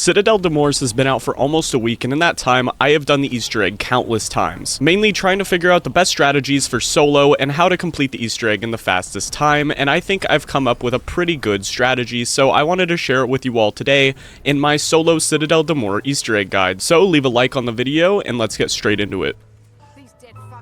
Citadelle de Morts has been out for almost a week, and in that time, I have done the Easter egg countless times, mainly trying to figure out the best strategies for solo and how to complete the Easter egg in the fastest time, and I think I've come up with a pretty good strategy, so I wanted to share it with you all today in my solo Citadelle de Morts Easter egg guide. So leave a like on the video, and let's get straight into it.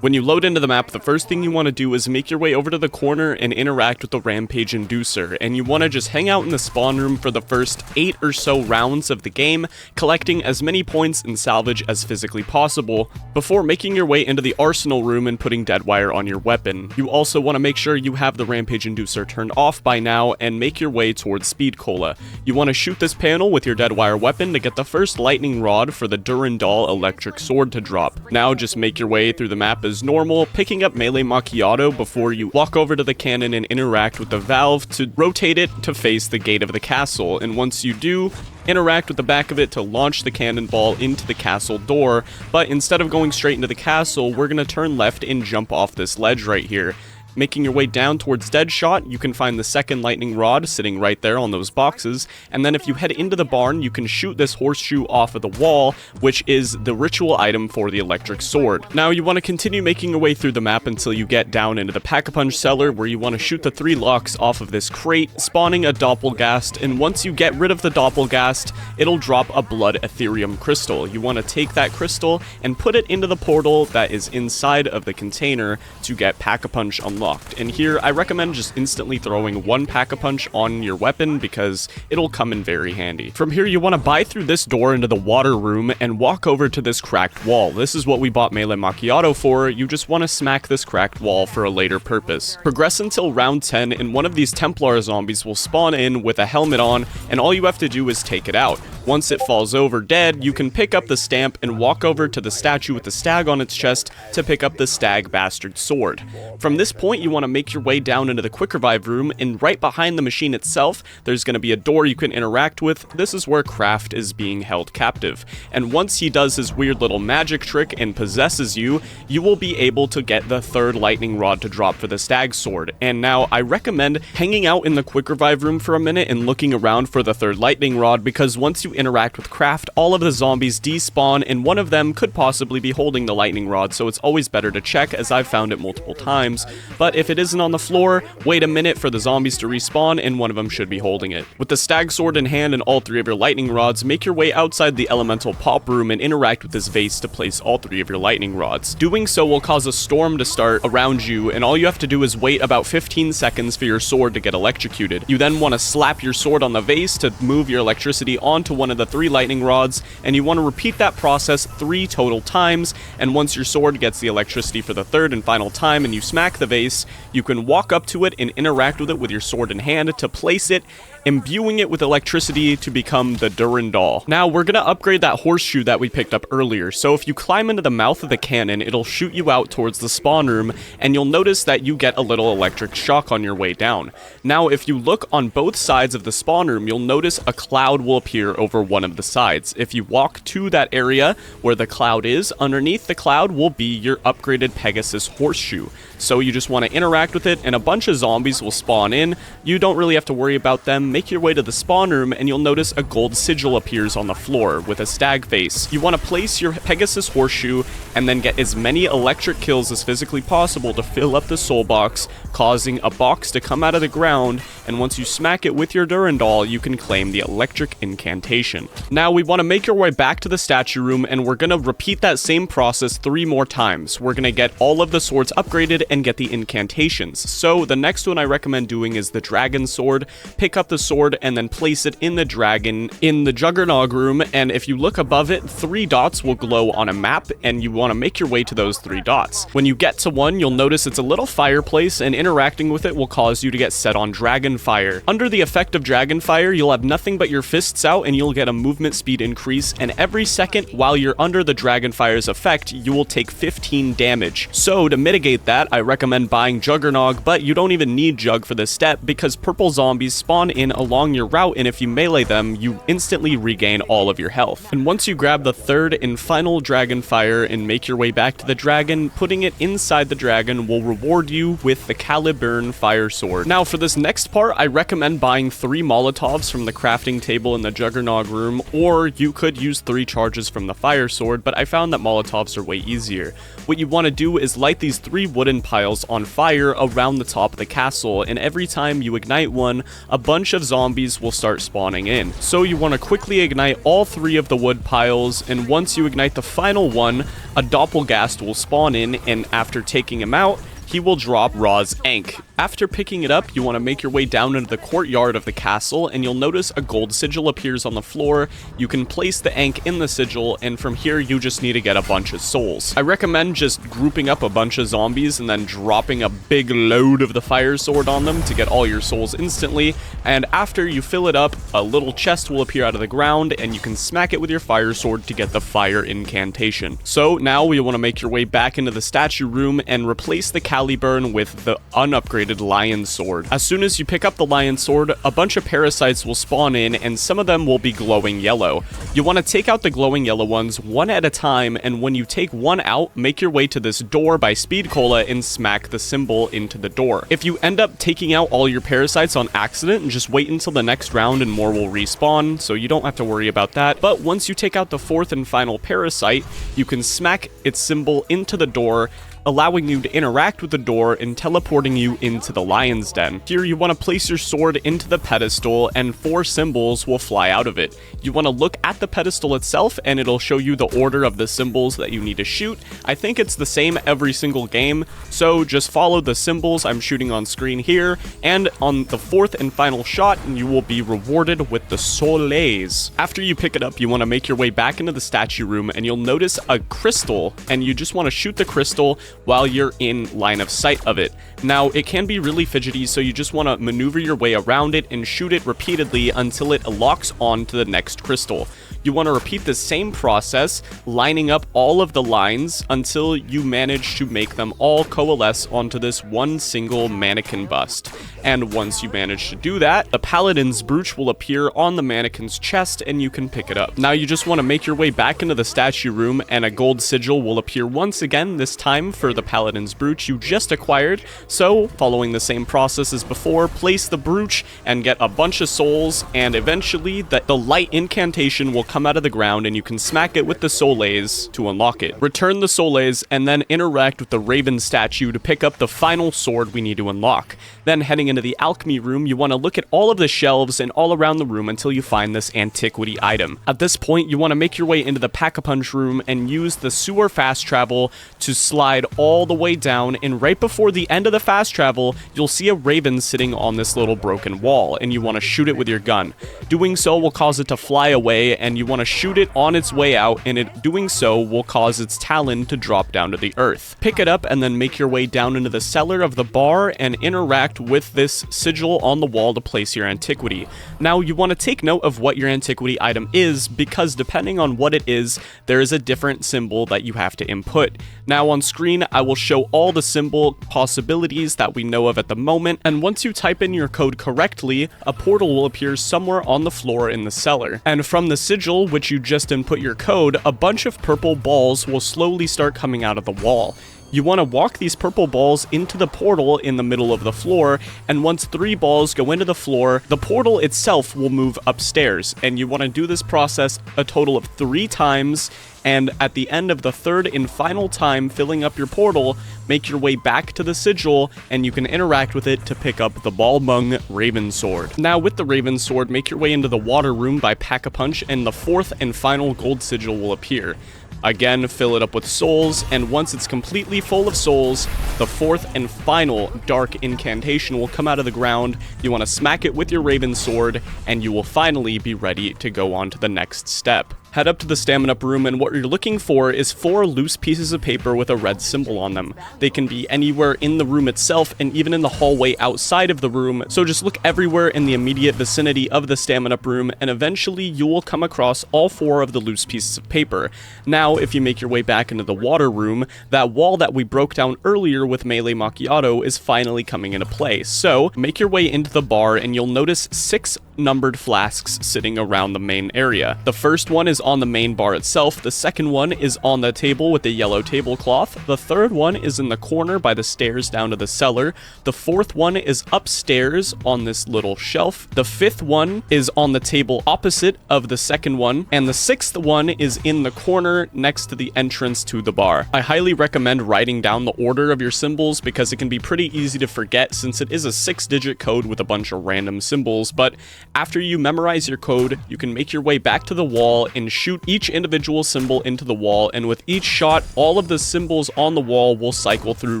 When you load into the map, the first thing you want to do is make your way over to the corner and interact with the Rampage Inducer, and you want to just hang out in the spawn room for the first 8 or so rounds of the game, collecting as many points and salvage as physically possible, before making your way into the Arsenal room and putting Deadwire on your weapon. You also want to make sure you have the Rampage Inducer turned off by now, and make your way towards Speed Cola. You want to shoot this panel with your Deadwire weapon to get the first Lightning Rod for the Durandal Electric Sword to drop. Now just make your way through the map as normal, picking up melee Macchiato before you walk over to the cannon and interact with the valve to rotate it to face the gate of the castle, and once you do, interact with the back of it to launch the cannonball into the castle door. But instead of going straight into the castle, we're gonna turn left and jump off this ledge right here. Making your way down towards Deadshot, you can find the second lightning rod sitting right there on those boxes, and then if you head into the barn, you can shoot this horseshoe off of the wall, which is the ritual item for the electric sword. Now you want to continue making your way through the map until you get down into the Pack-a-Punch cellar, where you want to shoot the 3 locks off of this crate, spawning a Doppelgast, and once you get rid of the Doppelgast, it'll drop a blood Ethereum crystal. You want to take that crystal and put it into the portal that is inside of the container to get Pack-a-Punch unlocked. And here, I recommend just instantly throwing 1 Pack-a-Punch on your weapon because it'll come in very handy. From here, you want to buy through this door into the water room and walk over to this cracked wall. This is what we bought melee Macchiato for. You just want to smack this cracked wall for a later purpose. Progress until round 10, and one of these Templar zombies will spawn in with a helmet on, and all you have to do is take it out. Once it falls over dead, you can pick up the stamp and walk over to the statue with the stag on its chest to pick up the Stag Bastard Sword. From this point, you want to make your way down into the Quick Revive room, and right behind the machine itself, there's going to be a door you can interact with. This is where Krafft is being held captive. And once he does his weird little magic trick and possesses you, you will be able to get the 3rd lightning rod to drop for the Stag Sword. And now, I recommend hanging out in the Quick Revive room for a minute and looking around for the 3rd lightning rod, because once you interact with Krafft, all of the zombies despawn, and one of them could possibly be holding the lightning rod, so it's always better to check, as I've found it multiple times. But if it isn't on the floor, wait a minute for the zombies to respawn, and one of them should be holding it. With the Stag Sword in hand and all 3 of your lightning rods, make your way outside the Elemental Pop room and interact with this vase to place all 3 of your lightning rods. Doing so will cause a storm to start around you, and all you have to do is wait about 15 seconds for your sword to get electrocuted. You then want to slap your sword on the vase to move your electricity onto one of the 3 lightning rods, and you want to repeat that process 3 total times, and once your sword gets the electricity for the 3rd and final time and you smack the vase, you can walk up to it and interact with it with your sword in hand to place it, imbuing it with electricity to become the Durandal. Now, we're gonna upgrade that horseshoe that we picked up earlier, so if you climb into the mouth of the cannon, it'll shoot you out towards the spawn room, and you'll notice that you get a little electric shock on your way down. Now, if you look on both sides of the spawn room, you'll notice a cloud will appear over one of the sides. If you walk to that area where the cloud is, underneath the cloud will be your upgraded Pegasus Horseshoe. So you just want to interact with it, and a bunch of zombies will spawn in. You don't really have to worry about them. Make your way to the spawn room, and you'll notice a gold sigil appears on the floor with a stag face. You want to place your Pegasus Horseshoe and then get as many electric kills as physically possible to fill up the soul box, causing a box to come out of the ground, and once you smack it with your Durandal, you can claim the electric incantation. Now, we want to make your way back to the statue room, and we're going to repeat that same process 3 more times. We're going to get all of the swords upgraded and get the incantations. So the next one I recommend doing is the Dragon Sword. Pick up the sword and then place it in the dragon in the Juggernog room, and if you look above it, 3 dots will glow on a map, and you want to make your way to those 3 dots. When you get to one, you'll notice it's a little fireplace, and interacting with it will cause you to get set on Dragon Fire. Under the effect of Dragon Fire, you'll have nothing but your fists out, and you'll get a movement speed increase, and every second while you're under the Dragon Fire's effect, you will take 15 damage. So to mitigate that, I recommend buying Juggernog, but you don't even need Jug for this step because purple zombies spawn in along your route, and if you melee them, you instantly regain all of your health. And once you grab the 3rd and final Dragon Fire and make make your way back to the dragon. Putting it inside the dragon will reward you with the Caliburn fire sword. Now for this next part, I recommend buying 3 Molotovs from the crafting table in the Juggernog room, or you could use 3 charges from the fire sword, but I found that Molotovs are way easier. What you want to do is light these 3 wooden piles on fire around the top of the castle, and every time you ignite one, a bunch of zombies will start spawning in. So you want to quickly ignite all 3 of the wood piles, and once you ignite the final one, a Doppelgast will spawn in, and after taking him out, he will drop Ra's Ankh. After picking it up, you want to make your way down into the courtyard of the castle, and you'll notice a gold sigil appears on the floor. You can place the Ankh in the sigil, and from here you just need to get a bunch of souls. I recommend just grouping up a bunch of zombies and then dropping a big load of the fire sword on them to get all your souls instantly, and after you fill it up, a little chest will appear out of the ground, and you can smack it with your fire sword to get the fire incantation. So now we want to make your way back into the statue room and replace the Caliburn with the unupgraded lion sword. As soon as you pick up the lion sword, a bunch of parasites will spawn in, and some of them will be glowing yellow. You want to take out the glowing yellow ones one at a time, and when you take one out, make your way to this door by Speed Cola and smack the symbol into the door. If you end up taking out all your parasites on accident, just wait until the next round and more will respawn, so you don't have to worry about that. But once you take out the 4th and final parasite, you can smack its symbol into the door, allowing you to interact with the door and teleporting you into the lion's den. Here you want to place your sword into the pedestal, and 4 symbols will fly out of it. You want to look at the pedestal itself, and it'll show you the order of the symbols that you need to shoot. I think it's the same every single game, so just follow the symbols I'm shooting on screen here, and on the 4th and final shot, you will be rewarded with the Solais. After you pick it up, you want to make your way back into the statue room, and you'll notice a crystal, and you just want to shoot the crystal while you're in line of sight of it. Now, it can be really fidgety, so you just want to maneuver your way around it and shoot it repeatedly until it locks on to the next crystal. You want to repeat the same process, lining up all of the lines until you manage to make them all coalesce onto this one single mannequin bust. And once you manage to do that, the Paladin's Brooch will appear on the mannequin's chest, and you can pick it up. Now you just want to make your way back into the statue room, and a gold sigil will appear once again, this time for the Paladin's Brooch you just acquired. So, following the same process as before, place the Brooch and get a bunch of souls, and eventually the light incantation will come out of the ground, and you can smack it with the Solais to unlock it. Return the Solais, and then interact with the Raven statue to pick up the final sword we need to unlock. Then heading into the alchemy room, you want to look at all of the shelves and all around the room until you find this Antiquity item. At this point, you want to make your way into the Pack-a-Punch room and use the sewer fast travel to slide all the way down, and right before the end of the fast travel, you'll see a raven sitting on this little broken wall, and you want to shoot it with your gun. Doing so will cause it to fly away, and you want to shoot it on its way out, and doing so will cause its talon to drop down to the earth. Pick it up and then make your way down into the cellar of the bar and interact with this sigil on the wall to place your Antiquity. Now you want to take note of what your Antiquity item is, because depending on what it is, there is a different symbol that you have to input. Now on screen, I will show all the symbol possibilities that we know of at the moment, and once you type in your code correctly, a portal will appear somewhere on the floor in the cellar. And from the sigil, which you just input your code, a bunch of purple balls will slowly start coming out of the wall. You want to walk these purple balls into the portal in the middle of the floor, and once 3 balls go into the floor, the portal itself will move upstairs, and you want to do this process a total of 3 times, and at the end of the 3rd and final time filling up your portal, make your way back to the sigil, and you can interact with it to pick up the Balmung Raven Sword. Now with the Raven Sword, make your way into the water room by Pack-a-Punch, and the 4th and final gold sigil will appear. Again, fill it up with souls, and once it's completely full of souls, the 4th and final dark incantation will come out of the ground. You want to smack it with your Raven Sword, and you will finally be ready to go on to the next step. Head up to the stamina up room, and what you're looking for is 4 loose pieces of paper with a red symbol on them. They can be anywhere in the room itself and even in the hallway outside of the room, so just look everywhere in the immediate vicinity of the stamina up room, and eventually you will come across all 4 of the loose pieces of paper. Now, if you make your way back into the water room, that wall that we broke down earlier with Melee Macchiato is finally coming into play. So, make your way into the bar, and you'll notice 6 numbered flasks sitting around the main area. The first one is is on the main bar itself. The second one is on the table with the yellow tablecloth. The third one is in the corner by the stairs down to the cellar. The fourth one is upstairs on this little shelf. The fifth one is on the table opposite of the second one. And the sixth one is in the corner next to the entrance to the bar. I highly recommend writing down the order of your symbols because it can be pretty easy to forget since it is a 6-digit code with a bunch of random symbols. But after you memorize your code, you can make your way back to the wall and shoot each individual symbol into the wall, and with each shot, all of the symbols on the wall will cycle through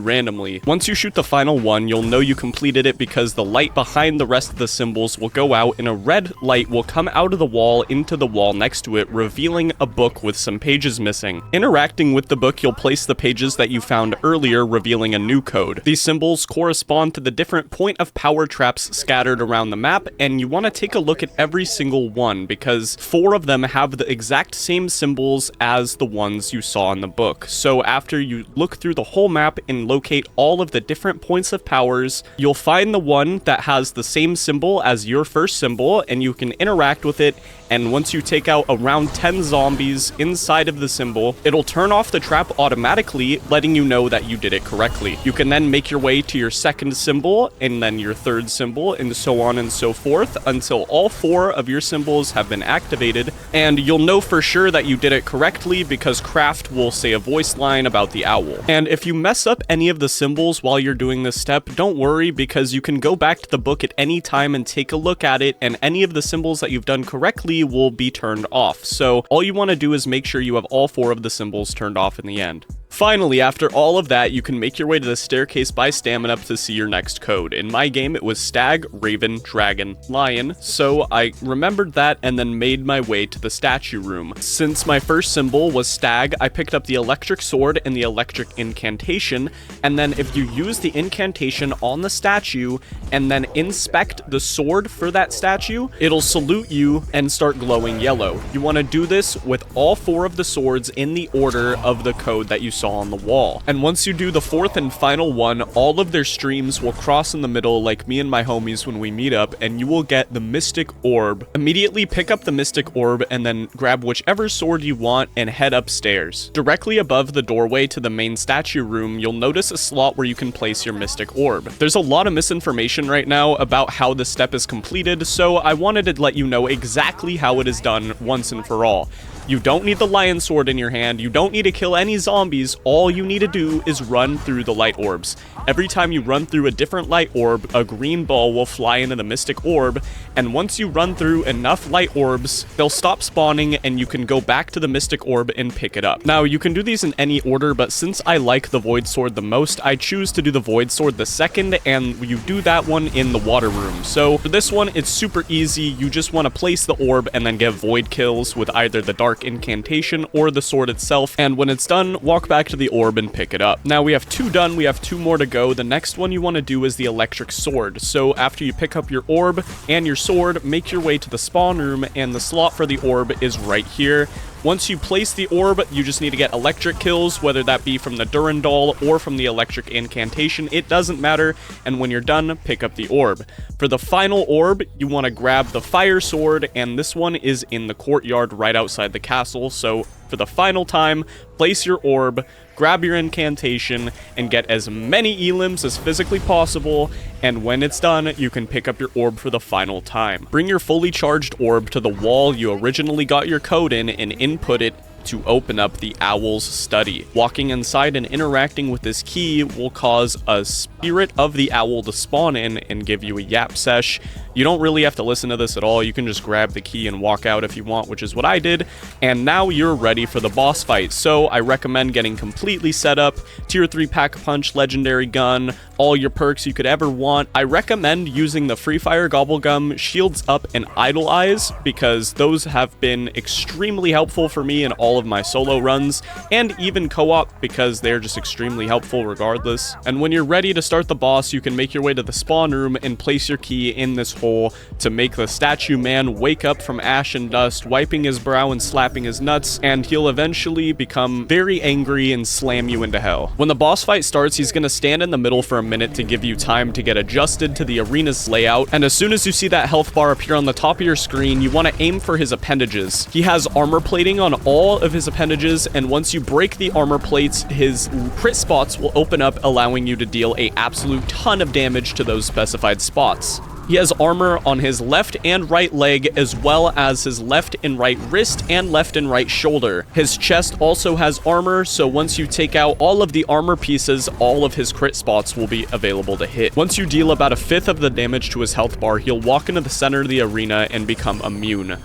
randomly. Once you shoot the final one, you'll know you completed it because the light behind the rest of the symbols will go out and a red light will come out of the wall into the wall next to it, revealing a book with some pages missing. Interacting with the book, you'll place the pages that you found earlier, revealing a new code. These symbols correspond to the different point of power traps scattered around the map, and you want to take a look at every single one because 4 of them have the exact same symbols as the ones you saw in the book. So after you look through the whole map and locate all of the different points of powers, you'll find the one that has the same symbol as your first symbol, and you can interact with it. And once you take out around 10 zombies inside of the symbol, it'll turn off the trap automatically, letting you know that you did it correctly. You can then make your way to your second symbol, and then your third symbol, and so on and so forth, until all 4 of your symbols have been activated, and you'll know for sure that you did it correctly because Krafft will say a voice line about the owl. And if you mess up any of the symbols while you're doing this step, don't worry because you can go back to the book at any time and take a look at it, and any of the symbols that you've done correctly will be turned off. So all you want to do is make sure you have all 4 of the symbols turned off in the end. Finally, after all of that, you can make your way to the staircase by stamina to see your next code. In my game, it was Stag, Raven, Dragon, Lion, so I remembered that and then made my way to the statue room. Since my first symbol was Stag, I picked up the Electric Sword and the Electric Incantation, and then if you use the Incantation on the statue and then inspect the sword for that statue, it'll salute you and start glowing yellow. You want to do this with all 4 of the swords in the order of the code that you saw on the wall. And once you do the 4th and final one, all of their streams will cross in the middle like me and my homies when we meet up, and you will get the Mystic Orb. Immediately pick up the Mystic Orb and then grab whichever sword you want and head upstairs. Directly above the doorway to the main statue room, you'll notice a slot where you can place your Mystic Orb. There's a lot of misinformation right now about how this step is completed, so I wanted to let you know exactly how it is done once and for all. You don't need the lion sword in your hand, you don't need to kill any zombies, all you need to do is run through the light orbs. Every time you run through a different light orb, a green ball will fly into the Mystic Orb, and once you run through enough light orbs, they'll stop spawning and you can go back to the Mystic Orb and pick it up. Now, you can do these in any order, but since I like the Void Sword the most, I choose to do the Void Sword the second, and you do that one in the water room. So for this one, it's super easy. You just want to place the orb and then get void kills with either the Dark Incantation or the sword itself, and when it's done, walk back to the orb and pick it up. Now we have 2 done, we have 2 more to go. The next one you want to do is the Electric Sword. So after you pick up your orb and your sword, make your way to the spawn room, and the slot for the orb is right here. Once you place the orb, you just need to get electric kills, whether that be from the Durandal or from the Electric Incantation, it doesn't matter, and when you're done, pick up the orb. For the final orb, you want to grab the Fire Sword, and this one is in the courtyard right outside the castle, so for the final time, place your orb, grab your incantation, and get as many elims as physically possible, and when it's done, you can pick up your orb for the final time. Bring your fully charged orb to the wall you originally got your code in and input it to open up the owl's study. Walking inside and interacting with this key will cause a spirit of the owl to spawn in and give you a yap sesh. You don't really have to listen to this at all. You can just grab the key and walk out if you want, which is what I did. And now you're ready for the boss fight. So I recommend getting completely set up. Tier 3 Pack-a-Punch, Legendary Gun, all your perks you could ever want. I recommend using the Free Fire Gobblegum, Shields Up, and Idle Eyes because those have been extremely helpful for me in all of my solo runs, and even co-op because they're just extremely helpful regardless. And when you're ready to start the boss, you can make your way to the spawn room and place your key in this hole powerful to make the statue man wake up from ash and dust, wiping his brow and slapping his nuts, and he'll eventually become very angry and slam you into hell. When the boss fight starts, he's gonna stand in the middle for a minute to give you time to get adjusted to the arena's layout, and as soon as you see that health bar appear on the top of your screen, you want to aim for his appendages. He has armor plating on all of his appendages, and once you break the armor plates, his crit spots will open up, allowing you to deal a absolute ton of damage to those specified spots. He has armor on his left and right leg, as well as his left and right wrist and left and right shoulder. His chest also has armor, so once you take out all of the armor pieces, all of his crit spots will be available to hit. Once you deal about a fifth of the damage to his health bar, he'll walk into the center of the arena and become immune.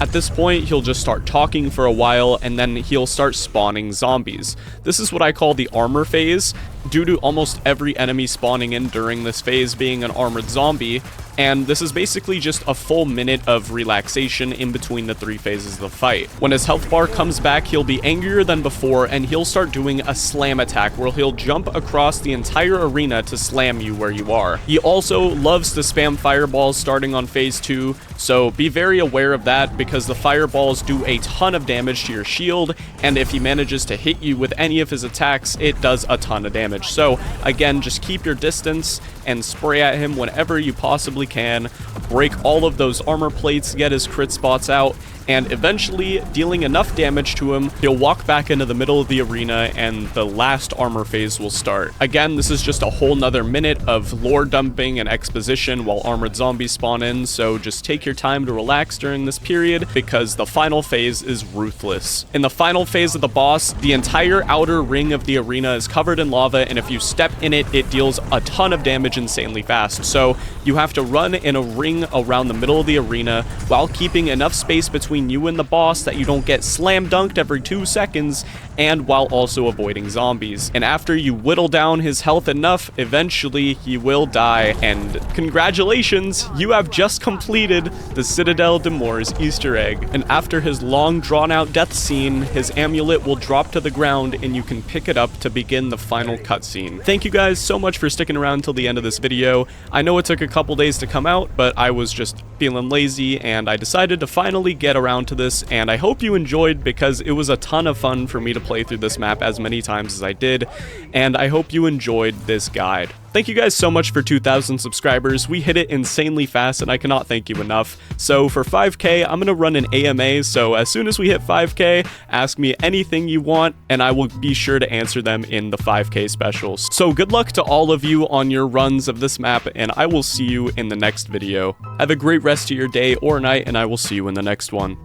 At this point, he'll just start talking for a while, and then he'll start spawning zombies. This is what I call the armor phase, due to almost every enemy spawning in during this phase being an armored zombie, and this is basically just a full minute of relaxation in between the 3 phases of the fight. When his health bar comes back, he'll be angrier than before, and he'll start doing a slam attack where he'll jump across the entire arena to slam you where you are. He also loves to spam fireballs starting on phase 2, so be very aware of that because the fireballs do a ton of damage to your shield, and if he manages to hit you with any of his attacks, it does a ton of damage. So again, just keep your distance and spray at him whenever you possibly can, break all of those armor plates, get his crit spots out, and eventually, dealing enough damage to him, he'll walk back into the middle of the arena and the last armor phase will start. Again, this is just a whole nother minute of lore dumping and exposition while armored zombies spawn in, so just take your time to relax during this period because the final phase is ruthless. In the final phase of the boss, the entire outer ring of the arena is covered in lava, and if you step in it, it deals a ton of damage insanely fast. So you have to run in a ring around the middle of the arena while keeping enough space between you and the boss that you don't get slam dunked every 2 seconds, and while also avoiding zombies. And after you whittle down his health enough, eventually he will die, and congratulations, you have just completed the Citadelle de Morts Easter egg. And after his long drawn out death scene, his amulet will drop to the ground and you can pick it up to begin the final cutscene. Thank you guys so much for sticking around till the end of this video. I know it took a couple days to come out, but I was just feeling lazy and I decided to finally get around to this, and I hope you enjoyed because it was a ton of fun for me to play through this map as many times as I did, and I hope you enjoyed this guide. Thank you guys so much for 2,000 subscribers. We hit it insanely fast and I cannot thank you enough. So for 5k, I'm gonna run an AMA, so as soon as we hit 5k, ask me anything you want and I will be sure to answer them in the 5k specials. So good luck to all of you on your runs of this map, and I will see you in the next video. Have a great rest of your day or night, and I will see you in the next one.